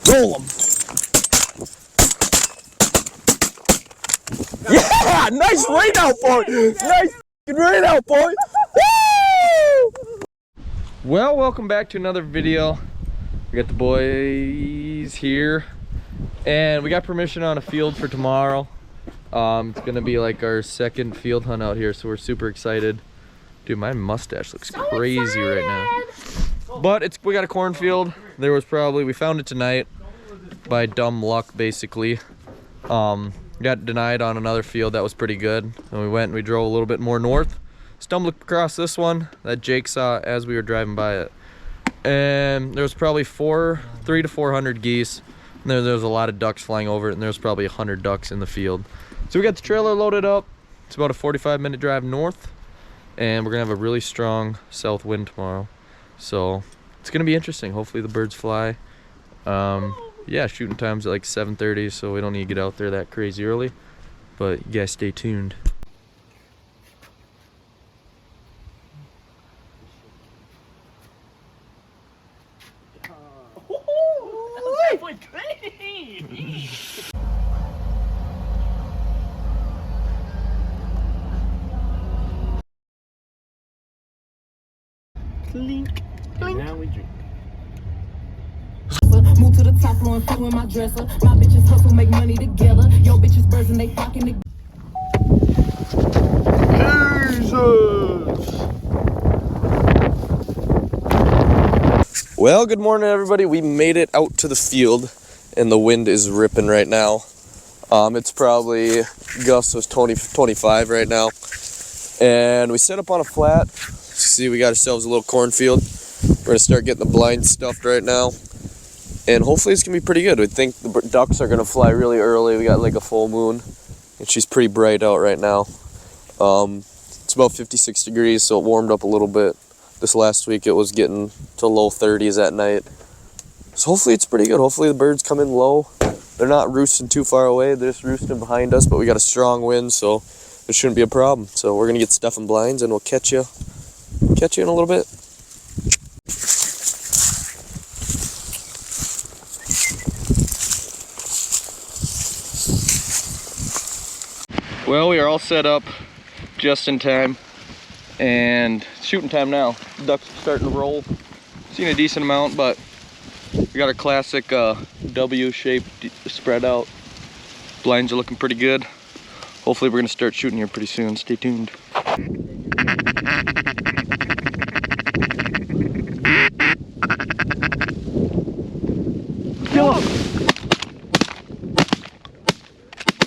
Roll them. Yeah, nice rain out, boy. Nice rain out, boy. Woo! Well, welcome back to another video. We got the boys here, and we got permission on a field for tomorrow. It's gonna be like our second field hunt out here, so we're super excited. Dude, my mustache looks crazy right now. But we got a cornfield. We found it tonight by dumb luck, basically. Got denied on another field that was pretty good, and we went and we drove a little bit more north. Stumbled across this one that Jake saw as we were driving by it, and there was probably 300 to 400 geese, and there was a lot of ducks flying over it, and there was probably 100 ducks in the field. So we got the trailer loaded up. It's about a 45-minute drive north, and we're gonna have a really strong south wind tomorrow, so it's gonna be interesting. Hopefully the birds fly. Yeah, shooting time's at like 7:30, so we don't need to get out there that crazy early, but you guys stay tuned. That went crazy! Clink, clink. Now we drink. Move to the top floor and fill in my dresser. My bitches hustle, make money together. Yo bitches birds and they flocking together. Jesus! Well, good morning everybody. We made it out to the field and the wind is ripping right now. It's probably gusts of 20-25 right now. And we set up on a flat. See, we got ourselves a little cornfield. We're gonna start getting the blinds stuffed right now. And hopefully it's gonna be pretty good. We think the ducks are gonna fly really early. We got like a full moon, and she's pretty bright out right now. It's about 56 degrees, so it warmed up a little bit. This last week it was getting to low 30s at night. So hopefully it's pretty good. Hopefully the birds come in low. They're not roosting too far away. They're just roosting behind us, but we got a strong wind, so it shouldn't be a problem. So we're gonna get stuffing blinds, and we'll catch you in a little bit. Well, we are all set up just in time, and it's shooting time now. Ducks are starting to roll. Seen a decent amount, but we got our classic W-shaped spread out. Blinds are looking pretty good. Hopefully we're gonna start shooting here pretty soon. Stay tuned. Kill him!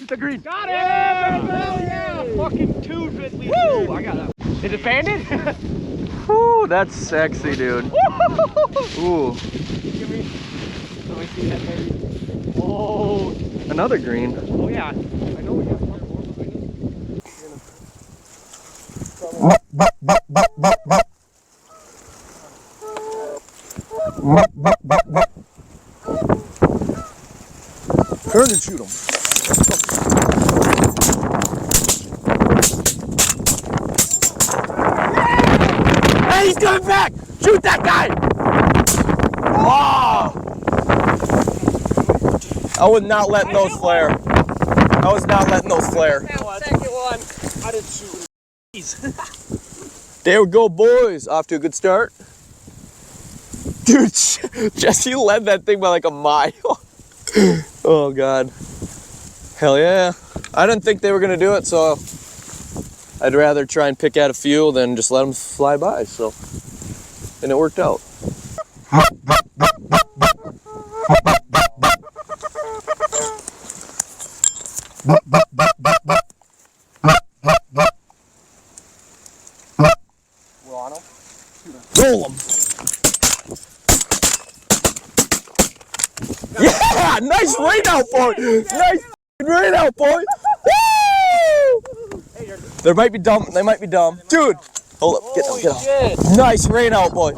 The green. Got it! Yeah! Fucking 250. Woo! I got that. Is it banded? Woo, that's sexy, dude. Ooh. Give me. Let me see that baby. Whoa. Another green. Oh yeah. I know we got one more behind us. Turn and shoot him. Hey, he's coming back! Shoot that guy! Oh! I was not letting those flare. I was not letting those flare. Second one. I didn't shoot. There we go, boys. Off to a good start. Dude, Jesse led that thing by like a mile. Oh, God. Hell yeah. I didn't think they were going to do it, so I'd rather try and pick out a few than just let them fly by, so. And it worked out. We're on them. Roll them. Yeah, nice rain out, boy. Nice rain out, boy. Woo! They might be dumb. They might be dumb. Dude, hold up. Get them. Get them. Nice rain out, boy.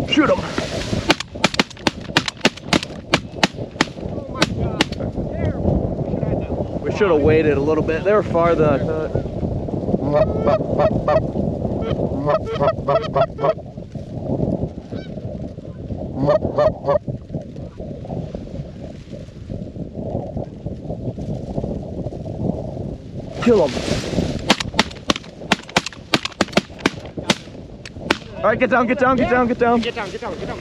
Shoot him. Oh my God. There. We should should have waited a little bit. They were farther than I thought. Kill him. All right, get down, get down, get down, get down. Get down, get down, get down.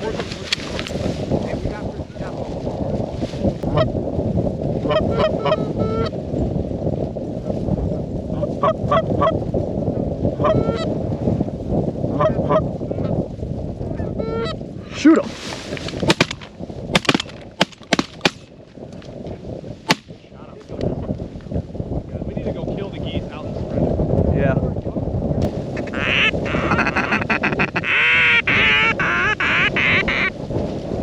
Shoot him. We need to go kill the geese out and spread it. Yeah.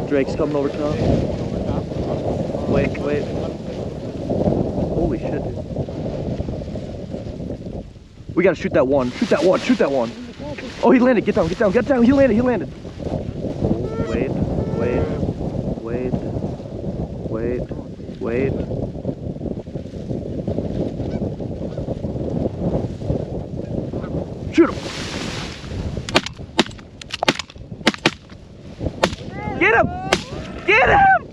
Drake's coming over top. Wait, wait. Holy shit, dude. We gotta shoot that one. Shoot that one. Shoot that one. Oh, he landed. Get down, get down, get down. He landed, he landed. Wait, wait, wait, wait, wait. Shoot him. Get him! Get him!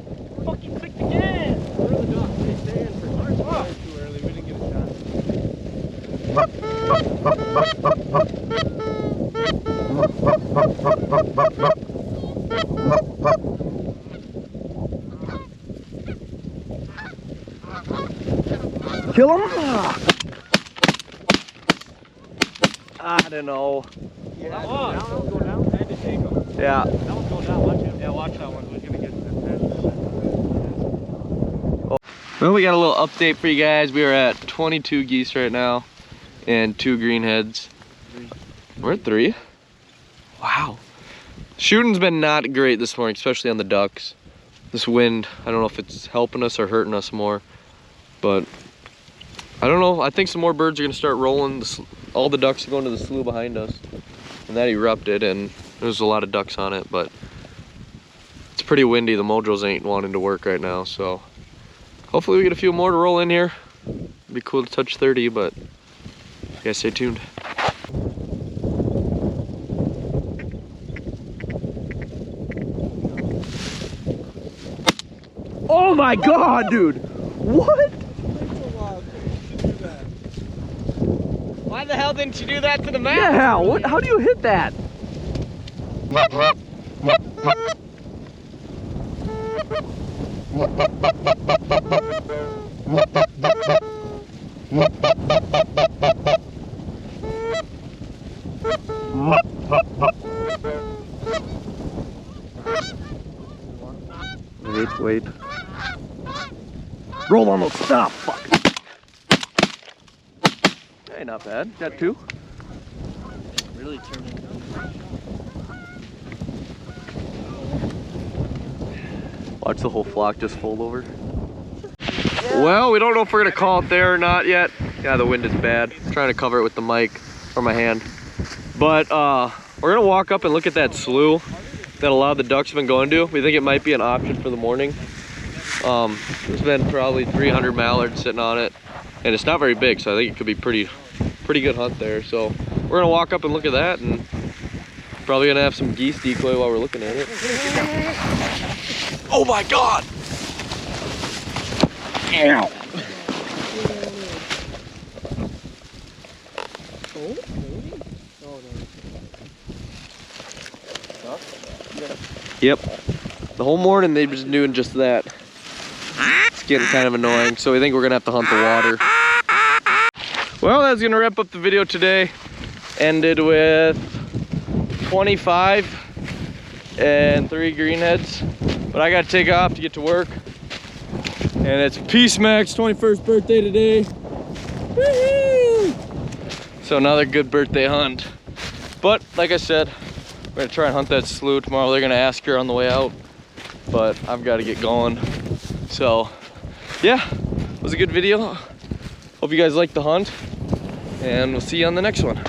Fucking clicked again! Where are the ducks? They stay in for ours. Oh, too early. We didn't get a shot. Kill him? I don't know. Yeah, that one's going down. I had to take him. Yeah. That one's going down. Watch him. Yeah, watch that one. We're gonna get that. Well, we got a little update for you guys. We are at 22 geese right now and 2 greenheads. We're at 3. Wow. Shooting's been not great this morning, especially on the ducks. This wind, I don't know if it's helping us or hurting us more, but I don't know. I think some more birds are gonna start rolling. All the ducks are going to the slough behind us, and that erupted, and there's a lot of ducks on it, but it's pretty windy. The Mojos ain't wanting to work right now, so hopefully we get a few more to roll in here. It'd be cool to touch 30, but you guys stay tuned. Oh my god, dude! What? Why the hell didn't you do that to the map? Yeah, what? How do you hit that? Wait. Roll on those. Stop. Fuck. Hey, not bad. Got 2. Really turned it down. Watch the whole flock just fold over. Well, we don't know if we're gonna call it there or not yet. Yeah, the wind is bad. I'm trying to cover it with the mic or my hand. But we're gonna walk up and look at that slough that a lot of the ducks have been going to. We think it might be an option for the morning. There's been probably 300 mallards sitting on it, and it's not very big, so I think it could be pretty good hunt there. So we're gonna walk up and look at that, and probably gonna have some geese decoy while we're looking at it. Oh my god! Ow! Yep. The whole morning they've been doing just that. It's getting kind of annoying, so we think we're gonna have to hunt the water. Well, that's gonna wrap up the video today. Ended with 25 and 3 greenheads, but I gotta take off to get to work. And it's Peace Mac's 21st birthday today. Woohoo! So another good birthday hunt. But like I said, we're gonna try and hunt that slough tomorrow. They're gonna ask her on the way out, but I've got to get going. So yeah, it was a good video. Hope you guys liked the hunt, and we'll see you on the next one.